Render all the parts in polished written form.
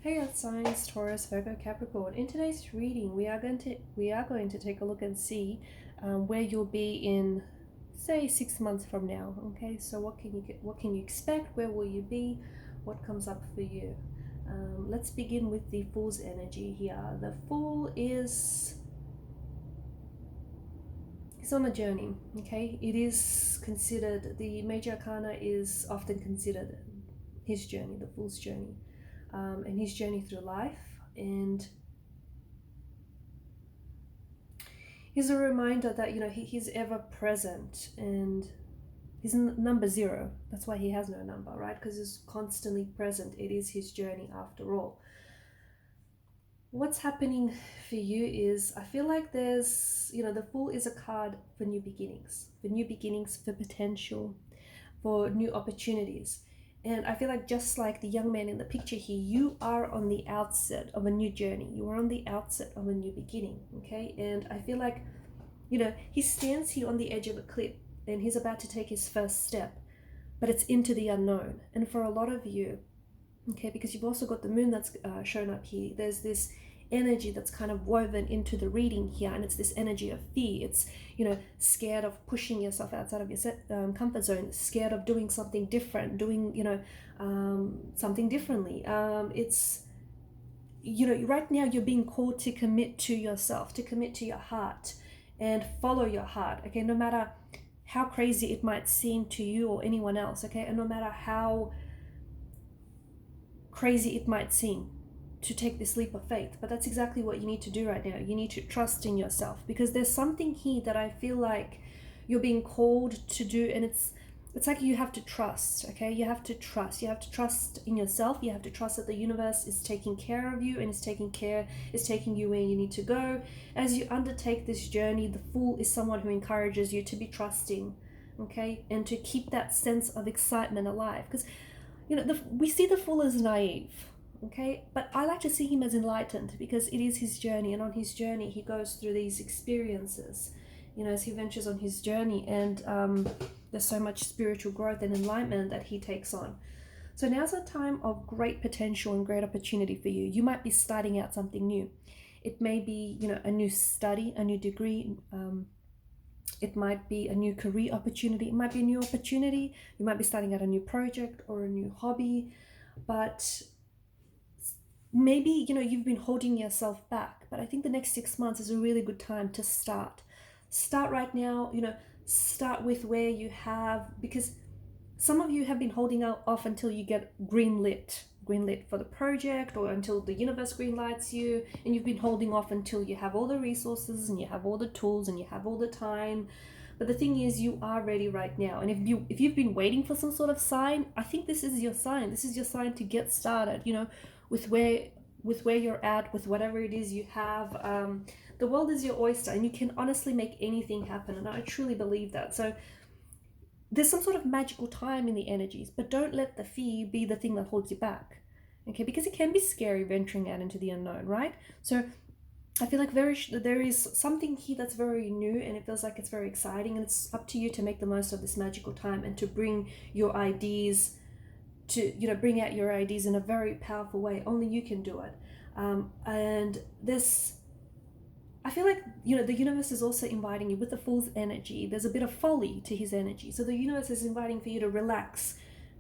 Hey Earth signs, Taurus, Virgo, Capricorn. In today's reading, we are going to take a look and see where you'll be in, say, 6 months from now. Okay, so what can you expect? Where will you be? What comes up for you? Let's begin with the Fool's energy here. The Fool is he's on a journey. Okay, it is considered the major arcana is often considered his journey, the Fool's journey. And his journey through life, and he's a reminder that he's ever present, and he's number zero. That's why he has no number, right? Because he's constantly present. It is his journey after all. What's happening for you is, I feel like there's, the Fool is a card for new beginnings, for potential, for new opportunities. And I feel like, just like the young man in the picture here, you are on the outset of a new journey. You are on the outset of a new beginning, okay? And I feel like, he stands here on the edge of a cliff and he's about to take his first step, but it's into the unknown. And for a lot of you, okay, because you've also got the moon that's shown up here, there's this energy that's kind of woven into the reading here, and it's this energy of fear. It's scared of pushing yourself outside of your comfort zone, scared of doing something different, doing something differently. It's right now you're being called to commit to yourself, to commit to your heart and follow your heart, okay, no matter how crazy it might seem to you or anyone else, okay, and no matter how crazy it might seem to take this leap of faith. But that's exactly what you need to do right now. You need to trust in yourself, because there's something here that I feel like you're being called to do, and it's like you have to trust, okay? You have to trust in yourself. You have to trust that the universe is taking care of you and is taking you where you need to go. As you undertake this journey, the Fool is someone who encourages you to be trusting, okay, and to keep that sense of excitement alive, because we see the Fool as naive, okay, but I like to see him as enlightened, because it is his journey, and on his journey he goes through these experiences, as he ventures on his journey, and there's so much spiritual growth and enlightenment that he takes on. So now's a time of great potential and great opportunity for you. You might be starting out something new. It may be a new study, a new degree. It might be a new career opportunity. It might be a new opportunity. You might be starting out a new project or a new hobby, but maybe you've been holding yourself back. But I think the next 6 months is a really good time to start right now. Start with where you have, because some of you have been holding off until you get greenlit for the project, or until the universe greenlights you, and you've been holding off until you have all the resources and you have all the tools and you have all the time. But the thing is, you are ready right now. And if you've been waiting for some sort of sign, I think this is your sign. This is your sign to get started, with where you're at, with whatever it is you have. The world is your oyster, and you can honestly make anything happen, and I truly believe that. So there's some sort of magical time in the energies, but don't let the fear be the thing that holds you back, okay? Because it can be scary venturing out into the unknown, right? So I feel like there is something here that's very new, and it feels like it's very exciting, and it's up to you to make the most of this magical time and to bring your ideas, to bring out your ideas in a very powerful way. Only you can do it. And this, I feel like the universe is also inviting you with the Fool's energy. There's a bit of folly to his energy, so the universe is inviting for you to relax,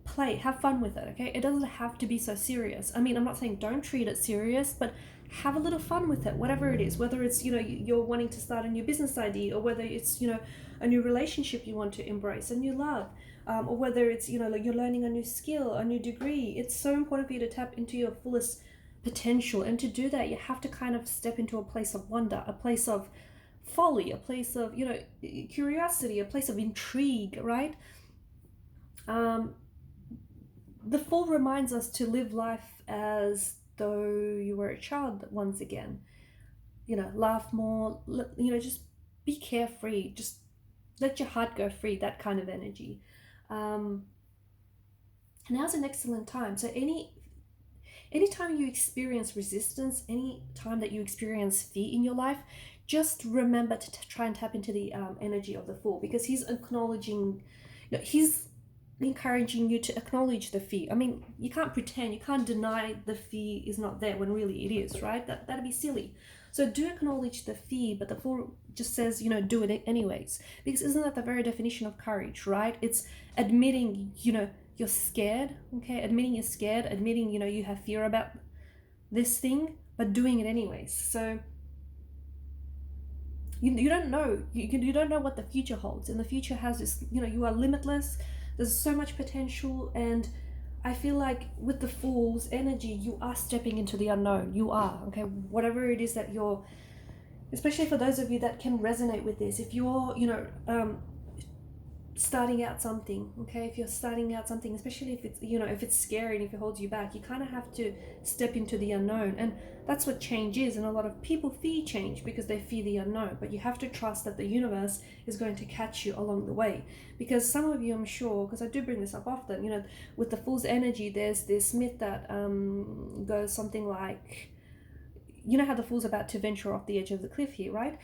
play, have fun with it, okay? It doesn't have to be so serious. I mean, I'm not saying don't treat it serious, but have a little fun with it, whatever it is, whether it's you're wanting to start a new business idea, or whether it's a new relationship you want to embrace, a new love, or whether it's like you're learning a new skill, a new degree. It's so important for you to tap into your fullest potential, and to do that you have to kind of step into a place of wonder, a place of folly, a place of curiosity, a place of intrigue, right? The Fool reminds us to live life as though you were a child once again. Laugh more, just be carefree, just let your heart go free, that kind of energy. Now's an excellent time. So anytime you experience resistance, any time that you experience fear in your life, just remember to try and tap into the energy of the Fool, because he's acknowledging, he's encouraging you to acknowledge the fear. I mean, you can't pretend, you can't deny the fear is not there when really it is, right? That'd be silly. So do acknowledge the fear, but the Fool just says, do it anyways. Because isn't that the very definition of courage, right? It's admitting, you're scared, okay? Admitting you're scared, admitting, you have fear about this thing, but doing it anyways. So you don't know. You don't know what the future holds. And the future has this, you are limitless. There's so much potential. And I feel like with the Fool's energy, you are stepping into the unknown. You are, okay? Whatever it is that you're, especially for those of you that can resonate with this, if you're, starting out something, okay? If you're starting out something, especially if it's, if it's scary and if it holds you back, you kind of have to step into the unknown. And that's what change is. And a lot of people fear change because they fear the unknown, but you have to trust that the universe is going to catch you along the way. Because some of you, I'm sure, because I do bring this up often, with the Fool's energy, there's this myth that goes something like, how the Fool's about to venture off the edge of the cliff here, right?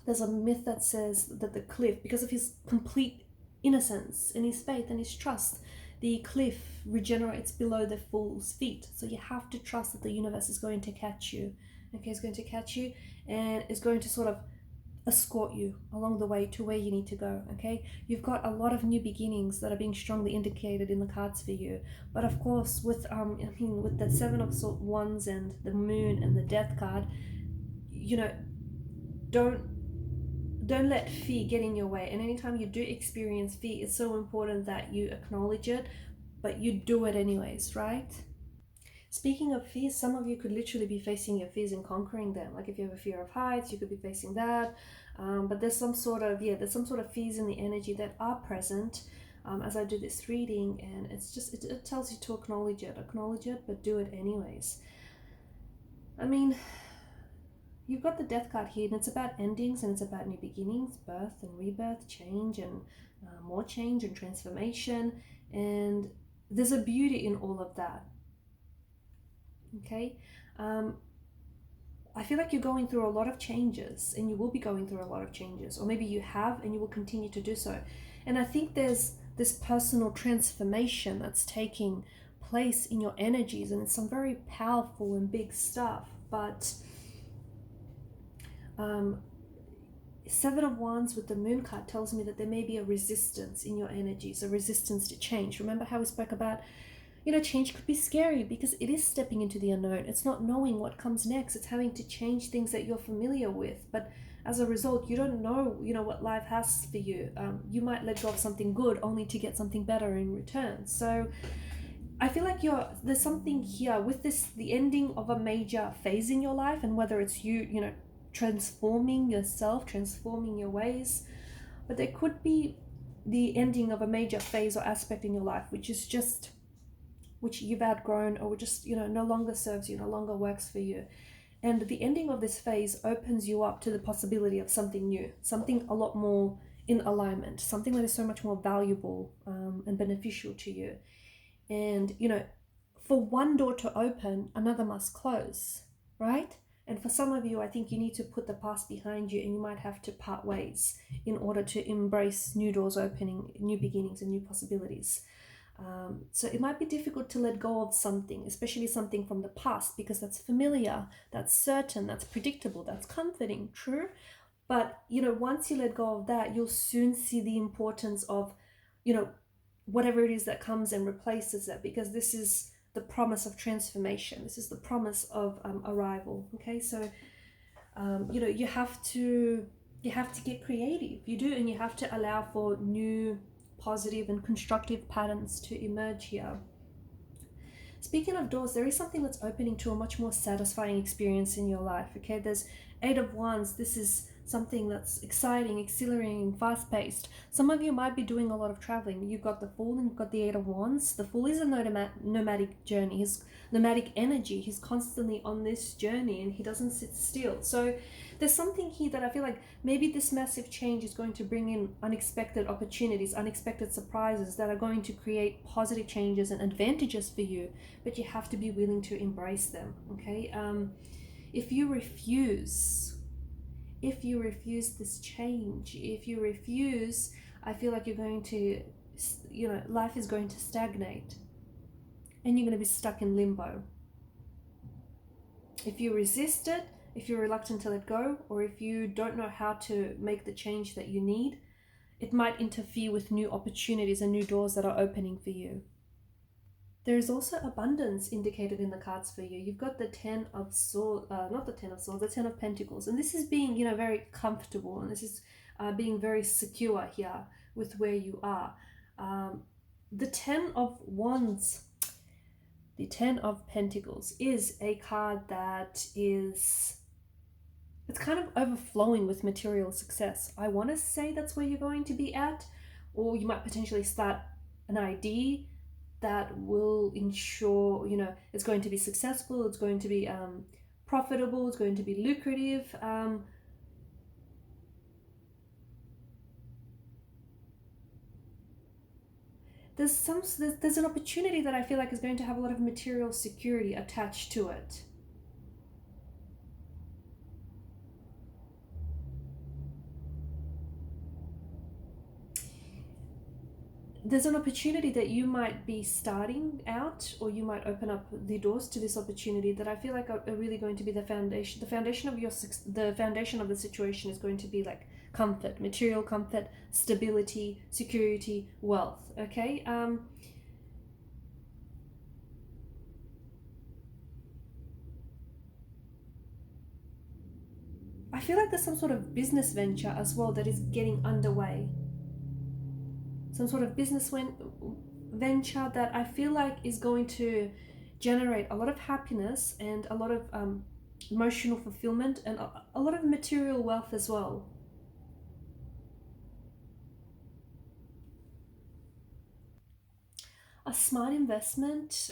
There's a myth that says that the cliff, because of his complete innocence and his faith and his trust, the cliff regenerates below the Fool's feet. So you have to trust that the universe is going to catch you. Okay, it's going to catch you and is going to sort of escort you along the way to where you need to go. Okay, you've got a lot of new beginnings that are being strongly indicated in the cards for you. But of course, with with the Seven of Wands and the Moon and the Death card, don't let fear get in your way. And anytime you do experience fear, it's so important that you acknowledge it, but you do it anyways, right? Speaking of fears, some of you could literally be facing your fears and conquering them. Like if you have a fear of heights, you could be facing that. But there's some sort of fears in the energy that are present as I do this reading, and it's just, it tells you to acknowledge it, but do it anyways. I mean, you've got the Death card here, and it's about endings, and it's about new beginnings, birth and rebirth, change and more change and transformation. And there's a beauty in all of that. Okay? I feel like you're going through a lot of changes, and you will be going through a lot of changes, or maybe you have and you will continue to do so. And I think there's this personal transformation that's taking place in your energies, and it's some very powerful and big stuff. But Seven of Wands with the Moon card tells me that there may be a resistance in your energies, a resistance to change. Remember how we spoke about, change could be scary because it is stepping into the unknown. It's not knowing what comes next. It's having to change things that you're familiar with. But as a result, you don't know, what life has for you. You might let go of something good only to get something better in return. So I feel like there's something here with this, the ending of a major phase in your life, and whether it's you, transforming yourself, transforming your ways, but there could be the ending of a major phase or aspect in your life which you've outgrown, or just no longer serves you, no longer works for you. And the ending of this phase opens you up to the possibility of something new, something a lot more in alignment, something that is so much more valuable and beneficial to you. And for one door to open, another must close, right? And for some of you, I think you need to put the past behind you, and you might have to part ways in order to embrace new doors opening, new beginnings and new possibilities. So it might be difficult to let go of something, especially something from the past, because that's familiar, that's certain, that's predictable, that's comforting, true. But, once you let go of that, you'll soon see the importance of, whatever it is that comes and replaces it, because this is the promise of transformation. This is the promise of arrival. Okay, so you have to get creative. You do, and you have to allow for new positive and constructive patterns to emerge here. Speaking of doors, there is something that's opening to a much more satisfying experience in your life. Okay, there's Eight of Wands. This is something that's exciting, exhilarating, fast-paced. Some of you might be doing a lot of traveling. You've got the Fool and you've got the Eight of Wands. The Fool is a nomadic journey. His nomadic energy. He's constantly on this journey and he doesn't sit still. So there's something here that I feel like maybe this massive change is going to bring in unexpected opportunities, unexpected surprises that are going to create positive changes and advantages for you, but you have to be willing to embrace them. Okay, if you refuse this change, if you refuse, I feel like you're going to you know, life is going to stagnate and you're going to be stuck in limbo. If you resist it, if you're reluctant to let go, or if you don't know how to make the change that you need, it might interfere with new opportunities and new doors that are opening for you. There is also abundance indicated in the cards for you. You've got the Ten of Swords, not the Ten of Swords, the Ten of Pentacles. And this is being, you know, very comfortable. And this is being very secure here with where you are. The Ten of Wands, the Ten of Pentacles is a card that is, it's kind of overflowing with material success. I want to say that's where you're going to be at, or you might potentially start an idea that will ensure, you know, it's going to be successful, it's going to be profitable, it's going to be lucrative. There's an opportunity that I feel like is going to have a lot of material security attached to it. There's an opportunity that you might be starting out, or you might open up the doors to this opportunity that I feel like are really going to be the foundation. The foundation of the situation is going to be like comfort, material comfort, stability, security, wealth. Okay. I feel like there's some sort of business venture as well that is getting underway. Some sort of business venture that I feel like is going to generate a lot of happiness and a lot of emotional fulfillment and a lot of material wealth as well. A smart investment,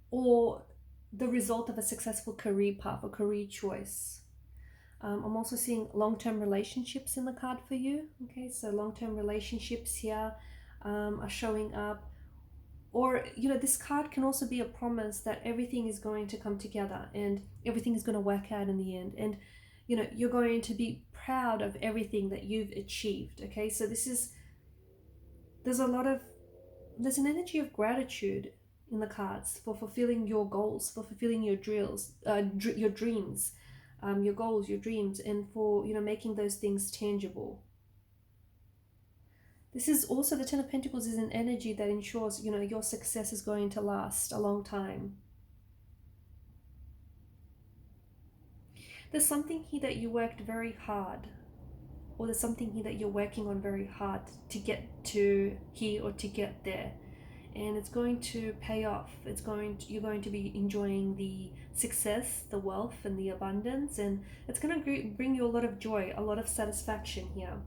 or the result of a successful career path or career choice. I'm also seeing long-term relationships in the card for you. Okay, so long-term relationships here are showing up. Or, you know, this card can also be a promise that everything is going to come together and everything is going to work out in the end. And, you know, you're going to be proud of everything that you've achieved. Okay, so there's an energy of gratitude in the cards for fulfilling your goals, for fulfilling your dreams, your goals, your dreams, and for, you know, making those things tangible. This is also, the Ten of Pentacles is an energy that ensures, you know, your success is going to last a long time. There's something here that you worked very hard, or there's something here that you're working on very hard to get to here or to get there. And it's going to pay off. You're going to be enjoying the success, the wealth, and the abundance, and it's going to bring you a lot of joy, a lot of satisfaction here.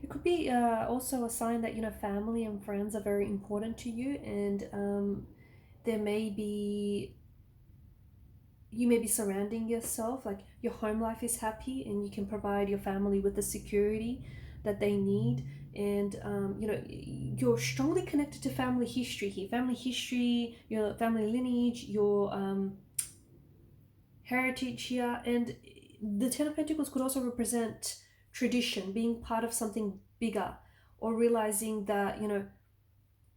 It could be also a sign that, you know, family and friends are very important to you, and you may be surrounding yourself, like your home life is happy and you can provide your family with the security that they need. And you know, you're strongly connected to family history here. Family history, your family lineage, your heritage here. And the Ten of Pentacles could also represent tradition, being part of something bigger, or realizing that, you know,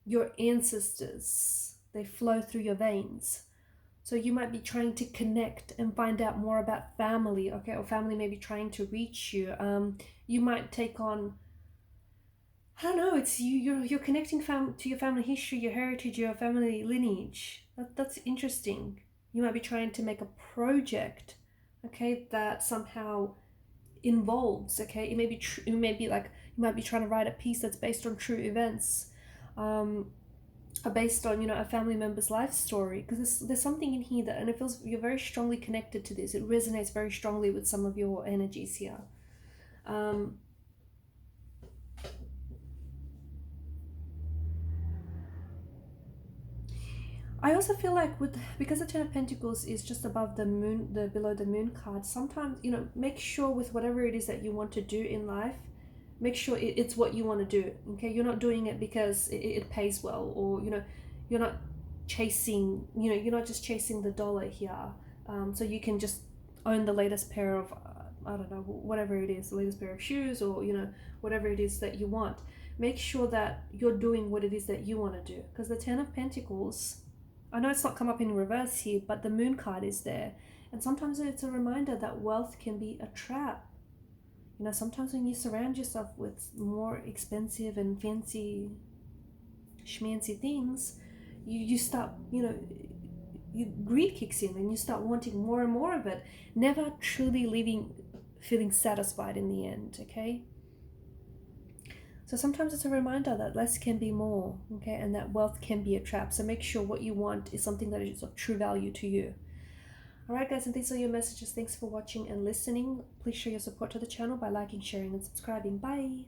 your ancestors, they flow through your veins. So you might be trying to connect and find out more about family, okay? Or family may be trying to reach you. You might take on, I don't know, it's you're connecting to your family history, your heritage, your family lineage. That's interesting. You might be trying to make a project, okay, that somehow involves, okay, it may be like you might be trying to write a piece that's based on true events, based on, you know, a family member's life story, because there's something in here that, and it feels you're very strongly connected to this. It resonates very strongly with some of your energies here. I also feel like because the Ten of Pentacles is just above the moon, below the moon card, sometimes, you know, make sure with whatever it is that you want to do in life, make sure it's what you want to do. Okay, you're not doing it because it pays well, or, you know, you're not chasing, you know, you're not just chasing the dollar here, so you can just own the latest pair of I don't know, whatever it is, the latest pair of shoes, or, you know, whatever it is that you want. Make sure that you're doing what it is that you want to do. Because the Ten of Pentacles, I know it's not come up in reverse here, but the Moon card is there. And sometimes it's a reminder that wealth can be a trap. You know, sometimes when you surround yourself with more expensive and fancy, schmancy things, you start, you know, greed kicks in and you start wanting more and more of it, never truly feeling satisfied in the end, okay? So sometimes it's a reminder that less can be more, okay, and that wealth can be a trap. So make sure what you want is something that is of true value to you. All right, guys, and these are your messages. Thanks for watching and listening. Please show your support to the channel by liking, sharing, and subscribing. Bye.